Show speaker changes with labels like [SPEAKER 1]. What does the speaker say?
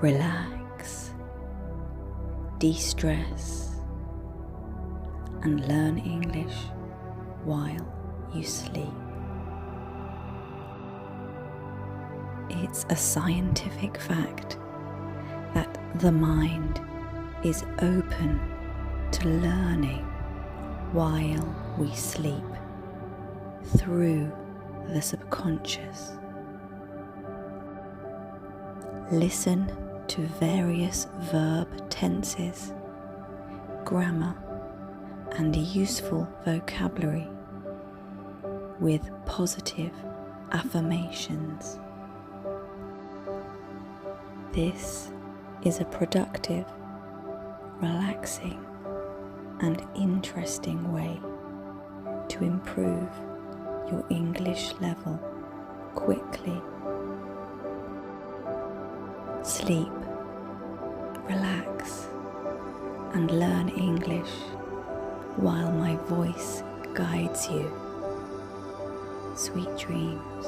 [SPEAKER 1] Relax, de-stress, and learn English while you sleep. It's a scientific fact that the mind is open to learning while we sleep through the subconscious. Listen to various verb tenses, grammar, and useful vocabulary with positive affirmations. This is a productive, relaxing, and interesting way to improve your English level quickly. Sleep, relax, and learn English while my voice guides you. Sweet dreams.